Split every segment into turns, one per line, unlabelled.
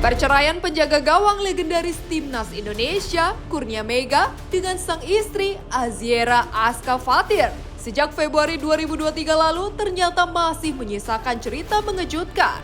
Perceraian penjaga gawang legendaris Timnas Indonesia, Kurnia Mega, dengan sang istri Aziera Aska Fatir sejak Februari 2023 lalu ternyata masih menyisakan cerita mengejutkan.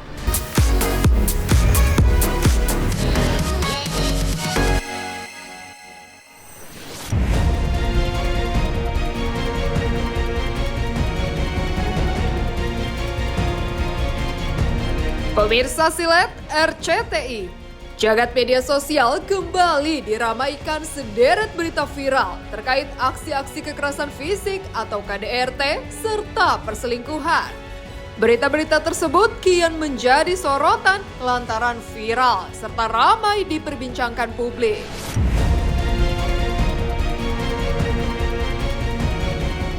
Pemirsa Silet RCTI, jagat media sosial kembali diramaikan sederet berita viral terkait aksi-aksi kekerasan fisik atau KDRT serta perselingkuhan. Berita-berita tersebut kian menjadi sorotan lantaran viral serta ramai diperbincangkan publik.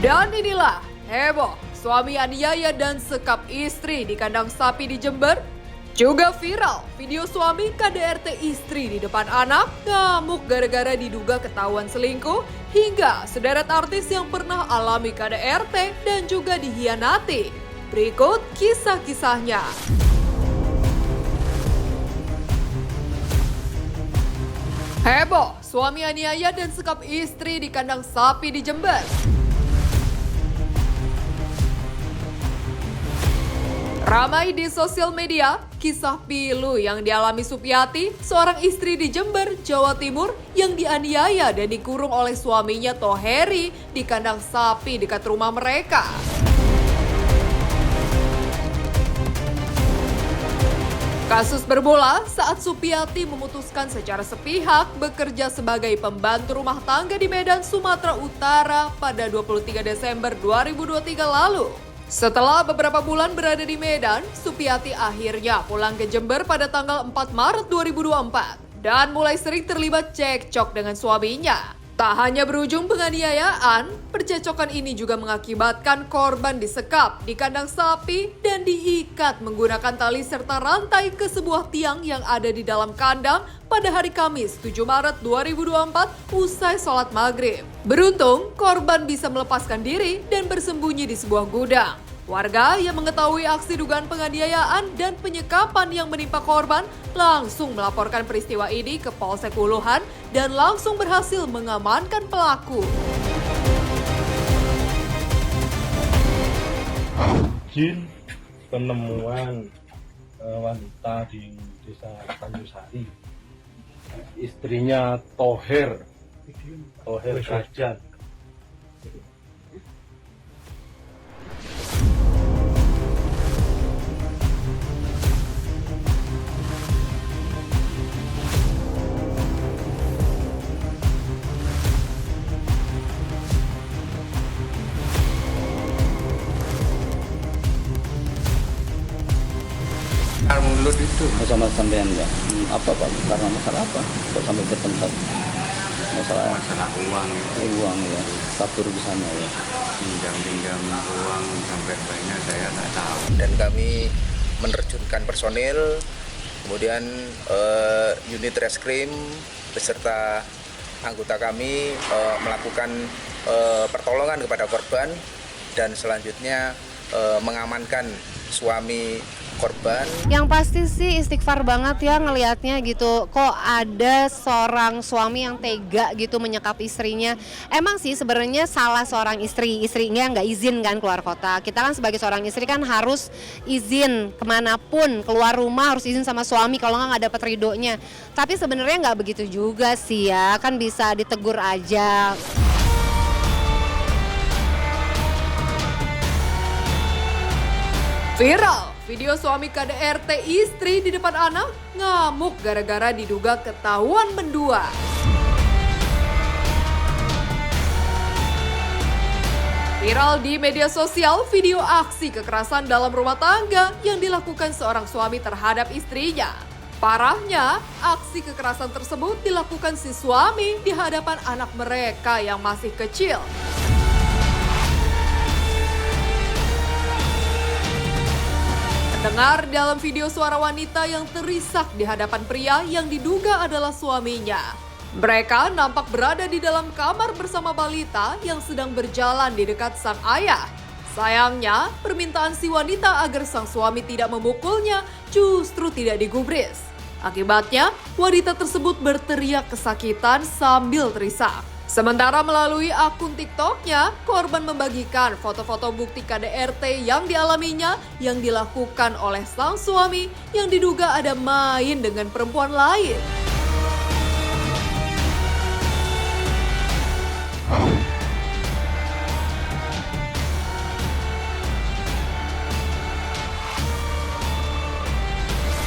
Dan inilah heboh. Suami aniaya dan sekap istri di kandang sapi di Jember. Juga viral video suami KDRT istri di depan anak ngamuk gara-gara diduga ketahuan selingkuh, hingga sederet artis yang pernah alami KDRT dan juga dihianati. Berikut kisah-kisahnya. Heboh, suami aniaya dan sekap istri di kandang sapi di Jember. Ramai di sosial media, kisah pilu yang dialami Supiati, seorang istri di Jember, Jawa Timur, yang dianiaya dan dikurung oleh suaminya Toheri di kandang sapi dekat rumah mereka. Kasus bermula saat Supiati memutuskan secara sepihak bekerja sebagai pembantu rumah tangga di Medan, Sumatera Utara pada 23 Desember 2023 lalu. Setelah beberapa bulan berada di Medan, Supiati akhirnya pulang ke Jember pada tanggal 4 Maret 2024 dan mulai sering terlibat cekcok dengan suaminya. Tak hanya berujung penganiayaan, percecokan ini juga mengakibatkan korban disekap di kandang sapi dan diikat menggunakan tali serta rantai ke sebuah tiang yang ada di dalam kandang pada hari Kamis 7 Maret 2024 usai sholat maghrib. Beruntung, korban bisa melepaskan diri dan bersembunyi di sebuah gudang. Warga yang mengetahui aksi dugaan penganiayaan dan penyekapan yang menimpa korban langsung melaporkan peristiwa ini ke Polsek Uluhan dan langsung berhasil mengamankan pelaku.
Izin penemuan wanita di desa Tanjusari, istrinya Toher Kajan.
Mulut itu
sama sampean ya. Apa Pak? Karena masalah apa? Kok sampai bertengkar? Masalah
uang,
uang ya. Kabur di sana ya.
pinjam uang sampai banyak saya nggak tahu.
Dan kami menerjunkan personil, kemudian unit reskrim beserta anggota kami melakukan pertolongan kepada korban dan selanjutnya mengamankan suami korban.
Yang pasti sih istighfar banget ya ngelihatnya gitu. Kok ada seorang suami yang tega gitu menyekap istrinya. Emang sih sebenarnya salah seorang istrinya nggak izin kan keluar kota. Kita kan sebagai seorang istri kan harus izin kemanapun, keluar rumah harus izin sama suami, kalau nggak dapat ridhonya. Tapi sebenarnya nggak begitu juga sih ya, kan bisa ditegur aja.
Viral, video suami KDRT istri di depan anak ngamuk gara-gara diduga ketahuan mendua. Viral di media sosial video aksi kekerasan dalam rumah tangga yang dilakukan seorang suami terhadap istrinya. Parahnya, aksi kekerasan tersebut dilakukan si suami di hadapan anak mereka yang masih kecil. Dengar dalam video suara wanita yang terisak di hadapan pria yang diduga adalah suaminya. Mereka nampak berada di dalam kamar bersama balita yang sedang berjalan di dekat sang ayah. Sayangnya, permintaan si wanita agar sang suami tidak memukulnya justru tidak digubris. Akibatnya, wanita tersebut berteriak kesakitan sambil terisak. Sementara melalui akun TikToknya, korban membagikan foto-foto bukti KDRT yang dialaminya yang dilakukan oleh sang suami yang diduga ada main dengan perempuan lain.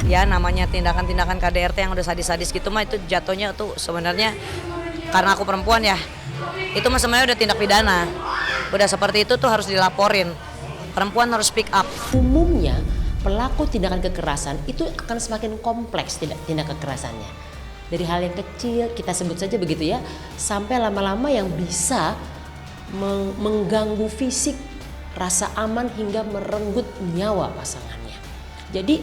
Ya namanya tindakan-tindakan KDRT yang udah sadis-sadis gitu mah itu jatuhnya tuh sebenarnya karena aku perempuan ya, itu mah sebenarnya udah tindak pidana. Udah seperti itu tuh harus dilaporin. Perempuan harus speak up.
Umumnya pelaku tindakan kekerasan itu akan semakin kompleks tindak kekerasannya. Dari hal yang kecil, kita sebut saja begitu ya, sampai lama-lama yang bisa mengganggu fisik, rasa aman hingga merenggut nyawa pasangannya. Jadi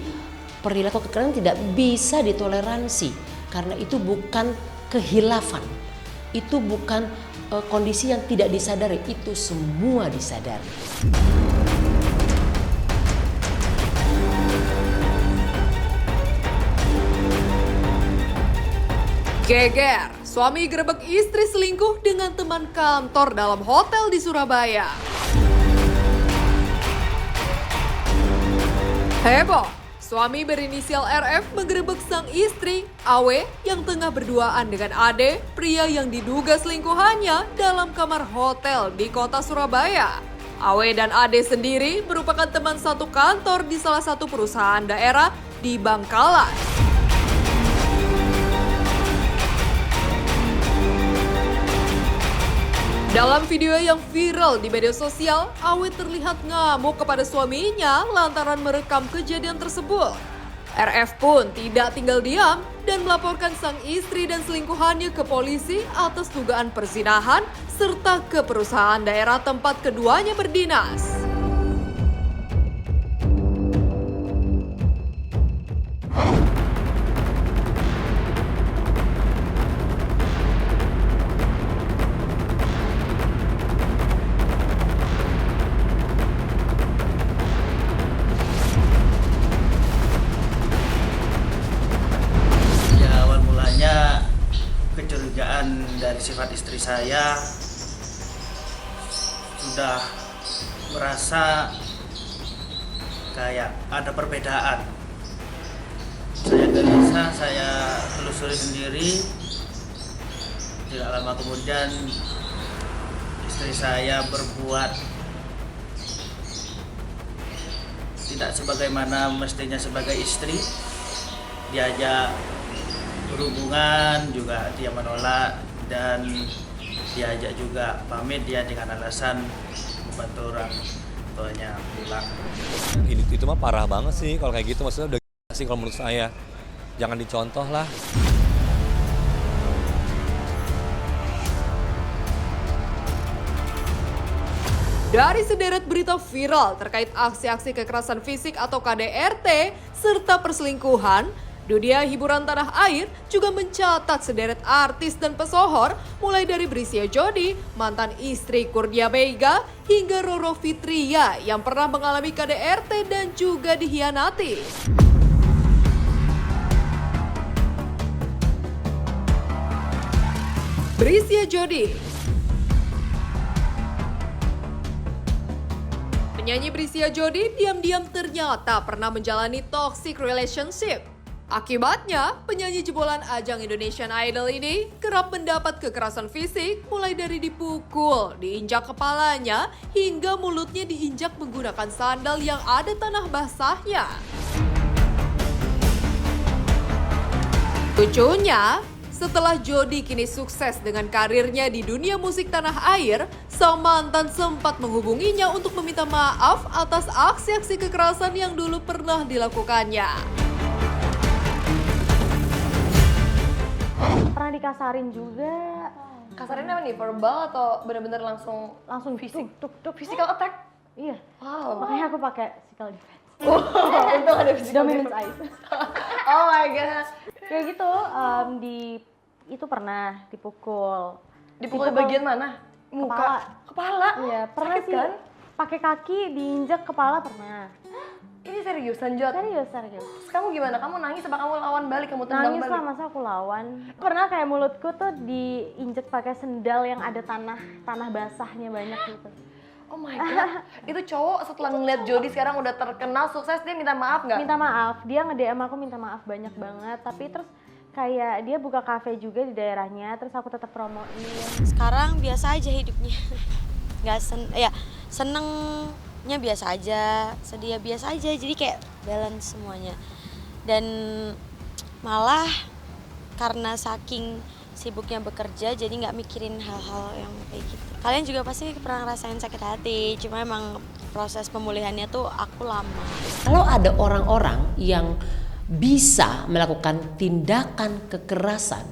perilaku kekerasan tidak bisa ditoleransi karena itu bukan kehilafan. Itu bukan kondisi yang tidak disadari, itu semua disadari.
Geger, suami gerebek istri selingkuh dengan teman kantor dalam hotel di Surabaya. Heboh, suami berinisial RF menggerebek sang istri, AW, yang tengah berduaan dengan Ade, pria yang diduga selingkuhannya dalam kamar hotel di kota Surabaya. AW dan Ade sendiri merupakan teman satu kantor di salah satu perusahaan daerah di Bangkalan. Dalam video yang viral di media sosial, Awe terlihat ngamuk kepada suaminya lantaran merekam kejadian tersebut. RF pun tidak tinggal diam dan melaporkan sang istri dan selingkuhannya ke polisi atas dugaan perzinahan serta ke perusahaan daerah tempat keduanya berdinas.
Kecurigaan dari sifat istri saya sudah merasa kayak ada perbedaan. Saya gelisah, saya telusuri sendiri. Tidak lama kemudian istri saya berbuat tidak sebagaimana mestinya sebagai istri. Diajak berhubungan juga dia menolak dan diajak juga pamit dia dengan alasan membantu orang tuanya pulang.
Itu mah parah banget sih kalau kayak gitu, maksudnya udah gila sih kalau menurut saya. Jangan dicontoh lah.
Dari sederet berita viral terkait aksi-aksi kekerasan fisik atau KDRT serta perselingkuhan, dunia hiburan tanah air juga mencatat sederet artis dan pesohor mulai dari Brisya Jody, mantan istri Kurnia Meiga, hingga Roro Fitria yang pernah mengalami KDRT dan juga dihianati. Brisya Jody. Penyanyi Brisya Jody diam-diam ternyata pernah menjalani toxic relationship. Akibatnya, penyanyi jebolan ajang Indonesian Idol ini kerap mendapat kekerasan fisik mulai dari dipukul, diinjak kepalanya, hingga mulutnya diinjak menggunakan sandal yang ada tanah basahnya. Lucunya, setelah Jody kini sukses dengan karirnya di dunia musik tanah air, sang mantan sempat menghubunginya untuk meminta maaf atas aksi-aksi kekerasan yang dulu pernah dilakukannya.
Pernah dikasarin juga.
Kasarin apa nih? Verbal atau benar-benar langsung fisik?
Tuk.
Physical attack?
Iya.
Wow.
Makanya aku pakai physical defense.
Untung ada physical
Dominance
defense.
eyes.
Oh my god.
Kayak gitu, itu pernah dipukul.
Dipukul bagian mana? Muka. Kepala?
Iya, pernah
sakit
sih.
Kan?
Pakai kaki diinjak kepala pernah.
Ini seriusan, Jod?
Serius.
Terus kamu gimana? Kamu nangis apa kamu lawan balik? Kamu tendang
Nangis
balik?
lah, masa aku lawan. Pernah kayak mulutku tuh diinjek pakai sendal yang ada tanah basahnya banyak gitu.
Oh my god, itu cowok setelah ngeliat Jody sekarang udah terkenal, sukses, dia minta maaf nggak?
Minta maaf, dia nge-DM aku minta maaf banyak banget. Tapi terus kayak dia buka kafe juga di daerahnya, terus aku tetap promoin.
Sekarang biasa aja hidupnya, nggak senengnya biasa aja, sedih biasa aja, jadi kayak balance semuanya. Dan malah karena saking sibuknya bekerja jadi nggak mikirin hal-hal yang kayak gitu. Kalian juga pasti pernah ngerasain sakit hati, cuma emang proses pemulihannya tuh aku lama.
Kalau ada orang-orang yang bisa melakukan tindakan kekerasan,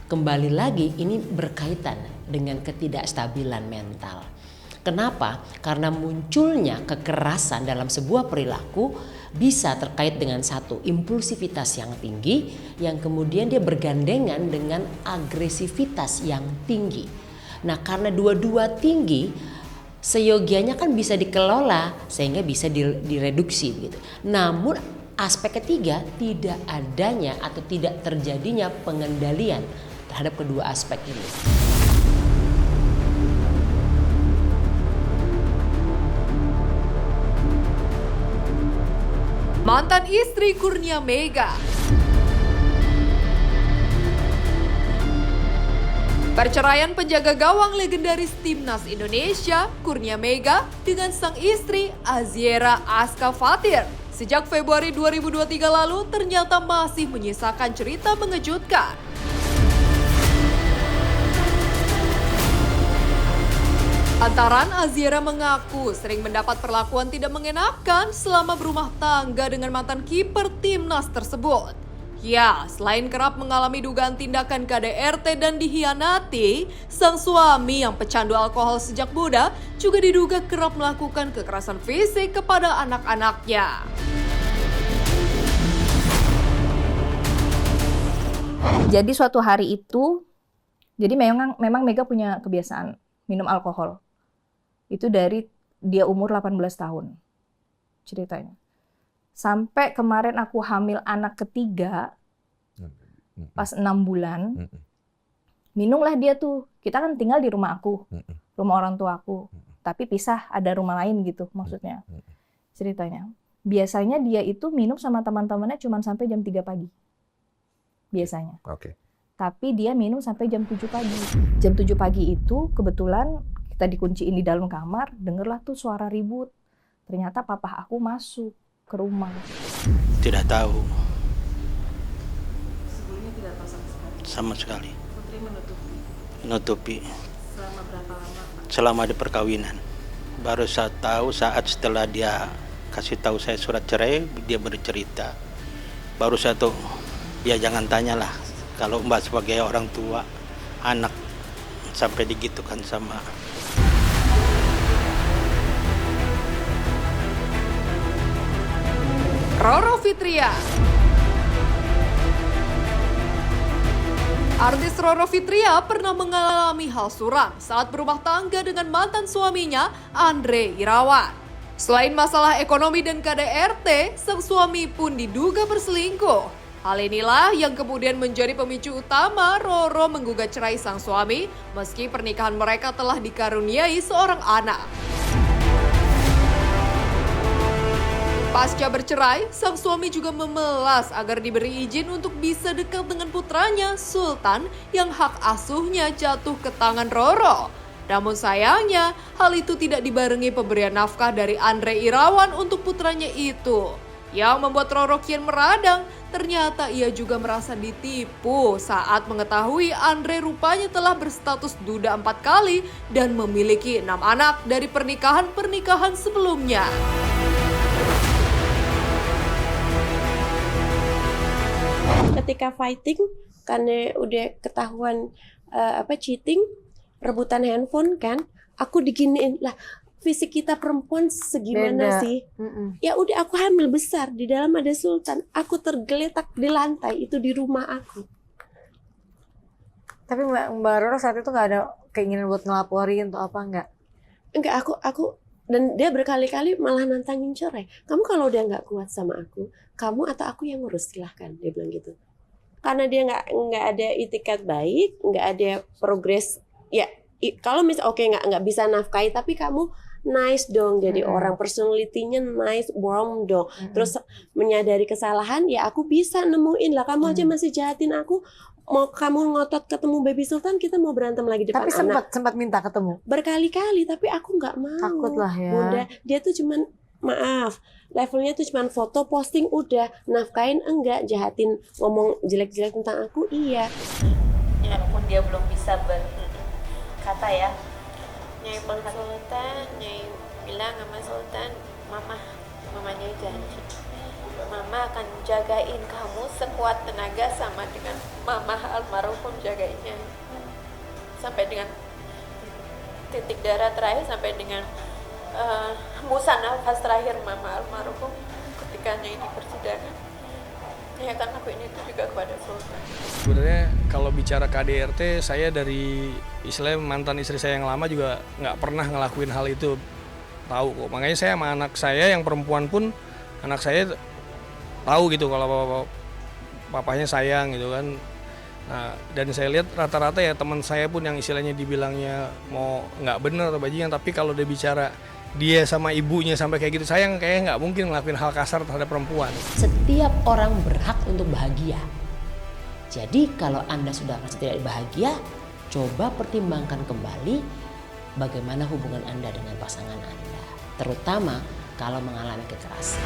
kembali lagi ini berkaitan dengan ketidakstabilan mental. Kenapa? Karena munculnya kekerasan dalam sebuah perilaku bisa terkait dengan satu, impulsivitas yang tinggi, yang kemudian dia bergandengan dengan agresivitas yang tinggi. Nah, karena dua-dua tinggi, seyogianya kan bisa dikelola sehingga bisa direduksi gitu. Namun aspek ketiga, tidak adanya atau tidak terjadinya pengendalian terhadap kedua aspek ini.
Mantan istri Kurnia Mega. Perceraian penjaga gawang legendaris Timnas Indonesia, Kurnia Mega, dengan sang istri Aziera Aska Fatir sejak Februari 2023 lalu ternyata masih menyisakan cerita mengejutkan. Antaran Aziera mengaku sering mendapat perlakuan tidak mengenakan selama berumah tangga dengan mantan kiper Timnas tersebut. Ya, selain kerap mengalami dugaan tindakan KDRT dan dihianati, sang suami yang pecandu alkohol sejak muda juga diduga kerap melakukan kekerasan fisik kepada anak-anaknya.
Jadi suatu hari itu, jadi memang Mega punya kebiasaan minum alkohol. Itu dari dia umur 18 tahun ceritanya. Sampai kemarin aku hamil anak ketiga, pas 6 bulan, minumlah dia tuh. Kita kan tinggal di rumah aku, rumah orang tua aku. Tapi pisah, ada rumah lain gitu maksudnya ceritanya. Biasanya dia itu minum sama teman-temannya cuma sampai jam 3 pagi. Biasanya. Tapi dia minum sampai jam 7 pagi. Jam 7 pagi itu kebetulan kita dikunciin di dalam kamar, dengerlah tuh suara ribut. Ternyata papa aku masuk ke rumah.
Tidak tahu.
Sebelumnya tidak tahu sama sekali?
Sama sekali.
Putri
Menutupi.
Selama berapa lama, Pak?
Selama di perkawinan. Baru saya tahu saat setelah dia kasih tahu saya surat cerai, dia bercerita. Baru saya tahu, ya jangan tanyalah kalau Mbak sebagai orang tua, anak sampai digitukan sama.
Roro Fitria. Artis Roro Fitria pernah mengalami hal suram saat berumah tangga dengan mantan suaminya, Andre Irawan. Selain masalah ekonomi dan KDRT, sang suami pun diduga berselingkuh. Hal inilah yang kemudian menjadi pemicu utama Roro menggugat cerai sang suami, meski pernikahan mereka telah dikaruniai seorang anak. Pasca bercerai, sang suami juga memelas agar diberi izin untuk bisa dekat dengan putranya, Sultan, yang hak asuhnya jatuh ke tangan Roro. Namun sayangnya, hal itu tidak dibarengi pemberian nafkah dari Andre Irawan untuk putranya itu. Yang membuat Roro kian meradang, ternyata ia juga merasa ditipu saat mengetahui Andre rupanya telah berstatus duda 4 kali dan memiliki 6 anak dari pernikahan-pernikahan sebelumnya.
Ketika fighting karena udah ketahuan cheating, rebutan handphone kan, aku diginiin lah. Fisik kita perempuan segimana
Beda.
sih? Ya udah, aku hamil besar, di dalam ada Sultan, aku tergeletak di lantai itu di rumah aku.
Tapi Mbak Roro saat itu nggak ada keinginan buat ngelaporin atau apa nggak?
Enggak, aku Dan dia berkali-kali malah nantangin cerai. Kamu kalau udah nggak kuat sama aku, kamu atau aku yang ngurus, silahkan, dia bilang gitu. Karena dia nggak ada itikat baik, nggak ada progres. Ya kalau misal oke, nggak bisa nafkahi, tapi kamu nice dong, jadi orang personality-nya nice, warm dong. Terus menyadari kesalahan, ya aku bisa nemuin lah. Kamu aja masih jahatin aku. Mau kamu ngotot ketemu Baby Sultan, kita mau berantem lagi depan
Tapi
anak.
sempat minta ketemu.
Berkali-kali, tapi aku nggak mau.
Takut lah ya.
Bunda, dia tuh cuman maaf, levelnya tuh cuman foto posting udah, nafkain enggak, jahatin, ngomong jelek-jelek tentang aku iya.
Ya walaupun dia belum bisa berkata ya. Nyai Bang Sultan, Nyai bilang sama Sultan, mamanya janji. Mama akan jagain kamu sekuat tenaga sama dengan mama almarhum jagainnya. Sampai dengan titik darah terakhir, sampai dengan hembusan nafas terakhir mama almarhum ketika Nyai di persidangan. Ya kan aku ini itu juga kepada Sultan.
Sebenarnya kalau bicara KDRT, saya dari istilahnya mantan istri saya yang lama juga nggak pernah ngelakuin hal itu. Tahu kok. Makanya saya sama anak saya yang perempuan pun, anak saya tahu gitu kalau papanya sayang gitu kan. Nah, dan saya lihat rata-rata ya teman saya pun yang istilahnya dibilangnya mau nggak bener atau bajingan, tapi kalau dia bicara dia sama ibunya sampai kayak gitu, sayang kayaknya nggak mungkin ngelakuin hal kasar terhadap perempuan.
Setiap orang berhak untuk bahagia. Jadi kalau Anda sudah merasa tidak bahagia, coba pertimbangkan kembali bagaimana hubungan Anda dengan pasangan Anda, terutama kalau mengalami kekerasan.